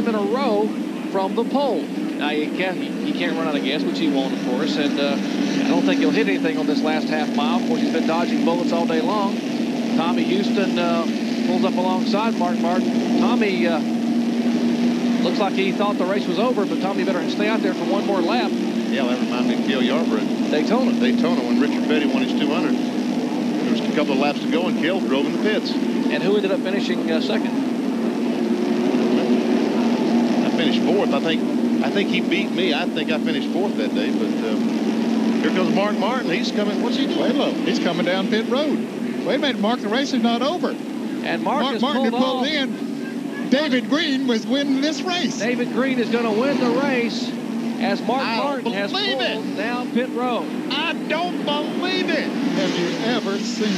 in a row from the pole. Now he can't run out of gas, which he won't, of course, and I don't think he'll hit anything on this last half mile. Of course, he's been dodging bullets all day long. Tommy Houston pulls up alongside Mark Martin. Tommy looks like he thought the race was over, but Tommy better stay out there for one more lap. Yeah, that reminds me of Cale Yarborough at Daytona, when Richard Petty won his 200. There was a couple of laps to go, and Cale drove in the pits. And who ended up finishing second? I finished fourth. I think he beat me. I think I finished fourth that day. But here comes Mark Martin. He's coming. What's he doing? Wait, look, he's coming down pit road. Wait a minute, Mark. The race is not over. And Mark Martin pulled in. David Green was winning this race. David Green is going to win the race as Mark Martin has pulled down pit road. I don't believe it. Have you ever seen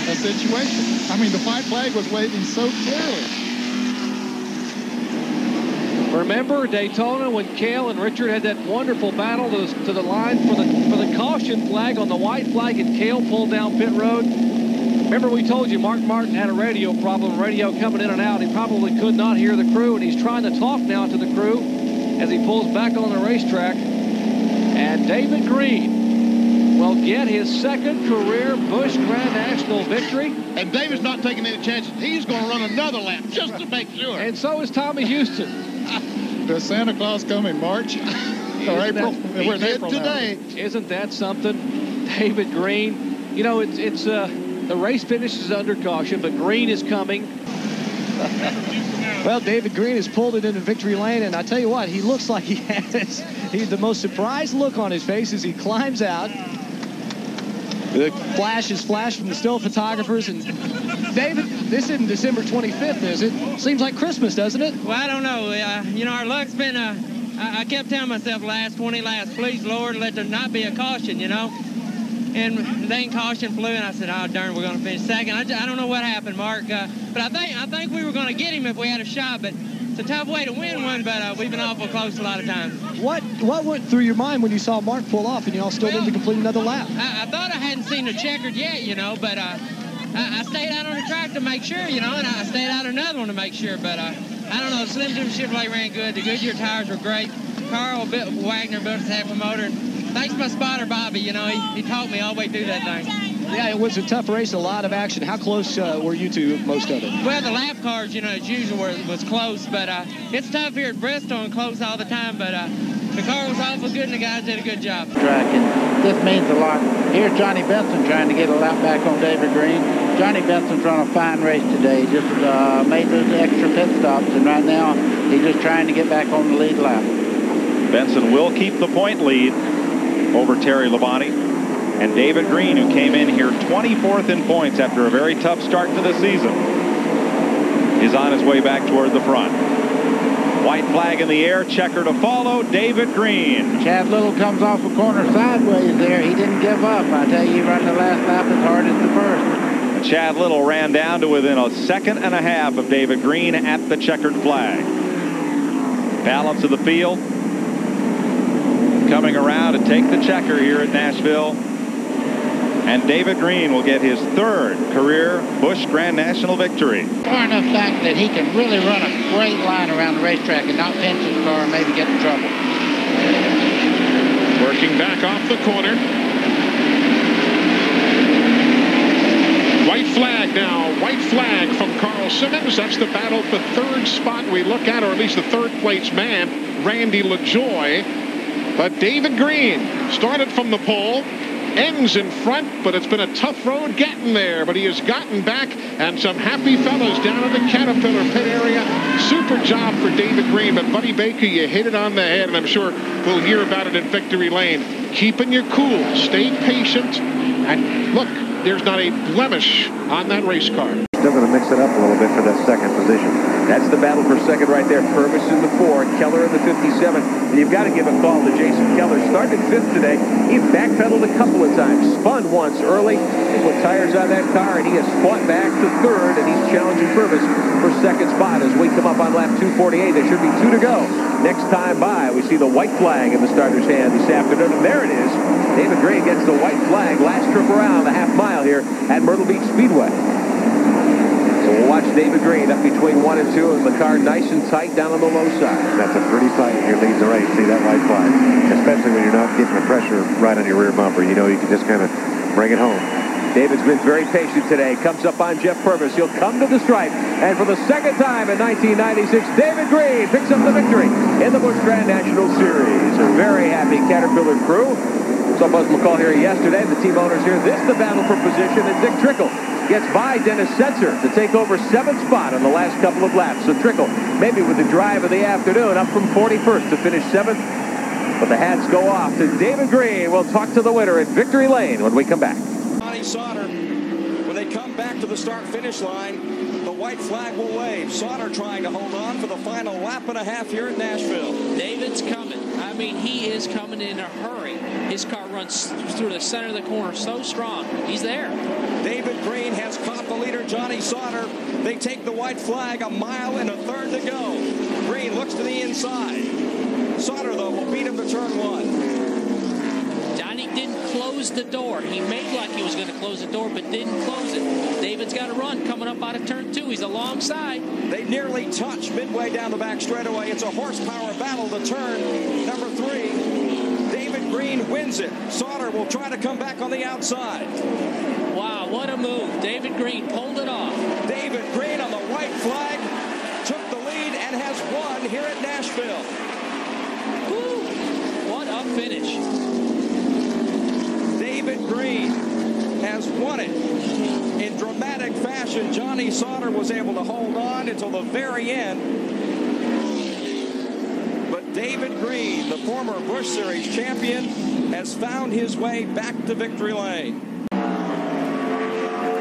a situation? I mean, the white flag was waving so clearly. Remember Daytona when Cale and Richard had that wonderful battle to the line for the caution flag on the white flag, and Cale pulled down pit road? Remember we told you Mark Martin had a radio problem, radio coming in and out. He probably could not hear the crew, and he's trying to talk now to the crew as he pulls back on the racetrack. And David Green will get his second career Busch Grand National victory. And David's not taking any chances. He's going to run another lap just to make sure. And so is Tommy Houston. Does Santa Claus come in March or April? We're in April today. Isn't that something? David Green. You know, it's the race finishes under caution, but Green is coming. Well, David Green has pulled it into victory lane, and I tell you what, he looks like he has the most surprised look on his face as he climbs out. The flash is flashed from the still photographers, and David, this isn't December 25th, is it? Seems like Christmas, doesn't it? Well, I don't know. You know, our luck's been, I kept telling myself last 20 laps, please, Lord, let there not be a caution, you know. And then caution flew, and I said, oh, darn, we're going to finish second. I don't know what happened, Mark, but I think we were going to get him if we had a shot, but it's a tough way to win one, but we've been awful close a lot of times. What went through your mind when you saw Mark pull off and y'all still didn't complete another lap? I thought I hadn't seen the checkered yet, you know, but I stayed out on the track to make sure, you know, and I stayed out another one to make sure, but I don't know, Slim Jim Chevrolet ran good. The Goodyear tires were great. Carl Wagner built his half a motor, and thanks to my spotter, Bobby, you know, he taught me all the way through that thing. Yeah, it was a tough race, a lot of action. How close were you to most of it? Well, the lap cars, you know, as usual, was close, but it's tough here at Bristol and close all the time, but the car was awful good and the guys did a good job. Track, and this means a lot. Here's Johnny Benson trying to get a lap back on David Green. Johnny Benson's run a fine race today, just made those extra pit stops, and right now he's just trying to get back on the lead lap. Benson will keep the point lead over Terry Labonte. And David Green, who came in here 24th in points after a very tough start to the season, is on his way back toward the front. White flag in the air, checker to follow, David Green. Chad Little comes off a corner sideways there. He didn't give up. I tell you, he ran the last lap as hard as the first. And Chad Little ran down to within a second and a half of David Green at the checkered flag. Balance of the field coming around to take the checker here at Nashville. And David Green will get his third career Busch Grand National victory. Far enough fact that he can really run a great line around the racetrack and not pinch his car and maybe get in trouble. Working back off the corner. White flag now. White flag from Carl Simmons. That's the battle for third spot we look at, or at least the third place man, Randy LaJoie. But David Green started from the pole. Ends in front, but it's been a tough road getting there, but he has gotten back, and some happy fellows down in the Caterpillar pit area. Super job for David Green, but Buddy Baker, you hit it on the head, and I'm sure we'll hear about it in victory lane. Keeping your cool, stay patient, and look, there's not a blemish on that race car. Still going to mix it up a little bit for that second position. That's the battle for second right there. Purvis in the 4, Keller in the 57. And you've got to give a call to Jason Keller. Started 5th today. He backpedaled a couple of times. Spun once early. They put tires on that car, and he has fought back to 3rd, and he's challenging Purvis for second spot as we come up on lap 248. There should be 2 to go. Next time by, we see the white flag in the starter's hand this afternoon, and there it is. David Green gets the white flag last trip around the half mile here at Myrtle Beach Speedway. We'll watch David Green up between 1 and 2, and the car nice and tight down on the low side. That's a pretty fight here, leads the race. See that white flag, especially when you're not getting the pressure right on your rear bumper. You know, you can just kind of bring it home. David's been very patient today. Comes up on Jeff Purvis. He'll come to the stripe. And for the second time in 1996, David Green picks up the victory in the Busch Grand National Series. A very happy Caterpillar crew. Saw Buzz McCall here yesterday. The team owners here. This the battle for position. And Dick Trickle gets by Dennis Setzer to take over 7th spot on the last couple of laps. So Trickle, maybe with the drive of the afternoon, up from 41st to finish 7th. But the hats go off to David Green. We'll talk to the winner at Victory Lane when we come back. Sauter, when they come back to the start-finish line, the white flag will wave. Sauter trying to hold on for the final lap and a half here at Nashville. David's coming. I mean, he is coming in a hurry. His car runs through the center of the corner so strong. He's there. David Green has caught the leader, Johnny Sauter. They take the white flag, 1 mile and a third to go. Green looks to the inside. Sauter, though, will beat him to turn 1. Johnny didn't close the door. He made like he was going to close the door, but didn't close it. David's got a run coming up out of turn 2. He's alongside. They nearly touch midway down the back straightaway. It's a horsepower battle to turn number 3. David Green wins it. Sauter will try to come back on the outside. Wow, what a move. David Green pulled it off. David Green on the white flag took the lead and has won here at Nashville. Woo! What a finish. David Green has won it in dramatic fashion. Johnny Sauter was able to hold on until the very end. But David Green, the former Busch Series champion, has found his way back to victory lane.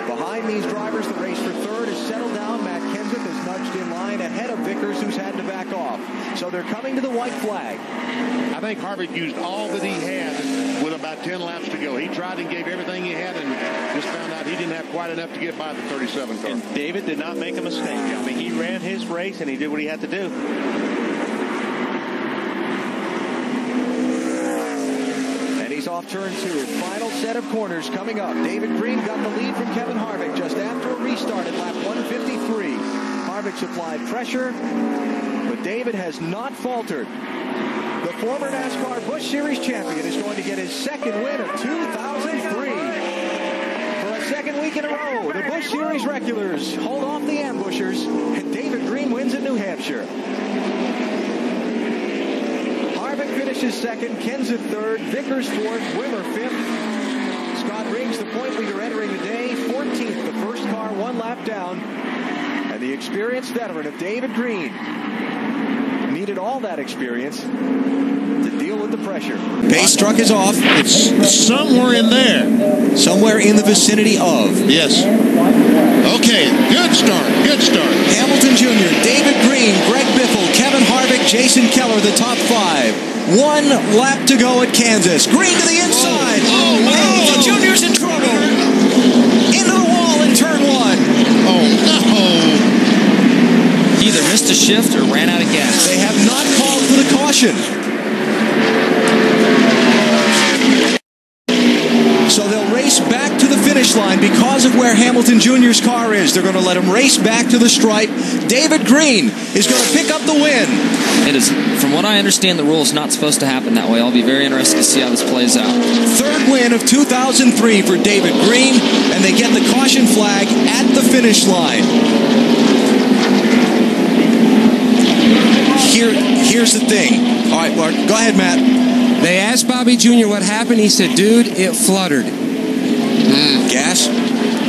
Behind these drivers, the race for third is settled down. Matt Kenseth is nudged in line ahead of Vickers, who's had to back off. So they're coming to the white flag. I think Harvick used all that he had with about 10 laps to go. He tried and gave everything he had and just found out he didn't have quite enough to get by the 37 car. And David did not make a mistake. I mean, he ran his race and he did what he had to do. And he's off turn 2. Final set of corners coming up. David Green got the lead from Kevin Harvick just after a restart at lap 153. Harvick supplied pressure, but David has not faltered. The former NASCAR Busch Series champion is going to get his second win of 2003. For a second week in a row, the Busch Series regulars hold off the ambushers, and David Green wins at New Hampshire. Harvick finishes second, Kenseth third, Vickers fourth, Wimmer fifth. Scott Riggs, the point leader entering the day, 14th, the first car, 1 lap down. And the experienced veteran of David Green needed all that experience to deal with the pressure. Pace truck is off. It's somewhere in there. Somewhere in the vicinity of. Yes. Okay, good start. Good start. Hamilton Jr., David Green, Greg Biffle, Kevin Harvick, Jason Keller, the top 5. 1 lap to go at Kansas. Green to the inside. Hamilton Jr.'s in trouble. Into the wall in turn 1. Oh, no. He either missed a shift or ran out of gas. They have not called for the caution. So they'll race back to the finish line because of where Hamilton Jr.'s car is. They're going to let him race back to the stripe. David Green is going to pick up the win. It is, from what I understand, the rule is not supposed to happen that way. I'll be very interested to see how this plays out. Third win of 2003 for David Green, and they get the caution flag at the finish line. Here's the thing. All right, Mark, go ahead, Matt. They asked Bobby Jr. what happened. He said, dude, it fluttered. Gas?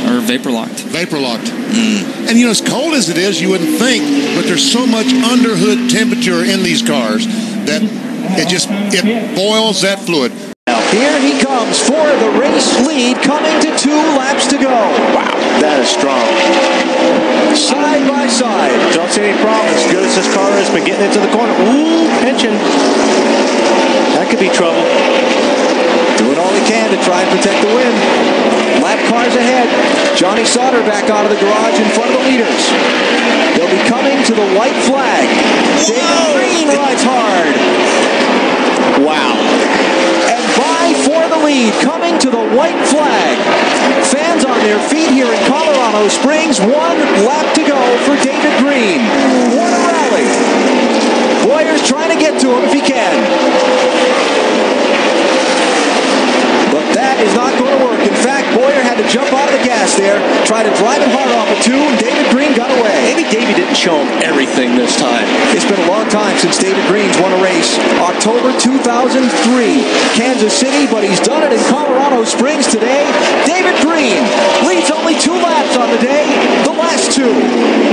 Or vapor locked. Vapor locked. And you know, as cold as it is, you wouldn't think, but there's so much underhood temperature in these cars that it boils that fluid. Here he comes for the race lead, coming to 2 laps to go. Wow, that is strong. Side by side. Don't see any problem. As good as this car has been getting into the corner. Ooh, pinching. That could be trouble. Doing all he can to try and protect the win. Lap cars ahead. Johnny Sauter back out of the garage in front of the leaders. They'll be coming to the white flag. David Green rides hard. Wow. And by for the lead, coming to the white flag. Fans on their feet here in Colorado. Colorado Springs. 1 lap to go for David Green. What a rally. Boyer's trying to get to him if he can. But that is not going to work. In fact, Boyer had to jump out of the gas there, try to drive it hard off of 2, and David Green got away. Maybe Davey didn't show him everything this time. It's been a long time since David Green's won a race. October 2003, Kansas City, but he's done it in Colorado Springs today. David Green leads only 2 laps on the day, the last 2,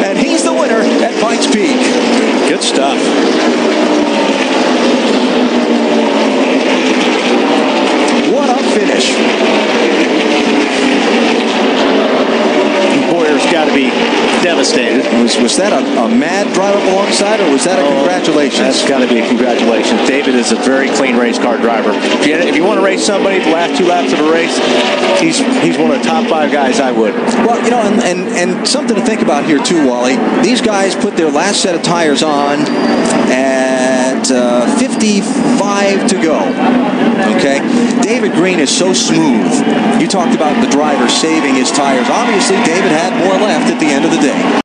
and he's the winner at Pikes Peak. Good stuff. What a finish. Boyer's got to be devastated. Was that a mad drive up alongside, or was that a congratulations? That's got to be a congratulations. David is a very clean race car driver. If you want to race somebody the last 2 laps of a race, he's one of the top 5 guys I would. Well, you know, and something to think about here too, Wally. These guys put their last set of tires on at 55 to go. Okay, David Green is so smooth. You talked about the driver saving his tires. Obviously, David had more left at the end of the day.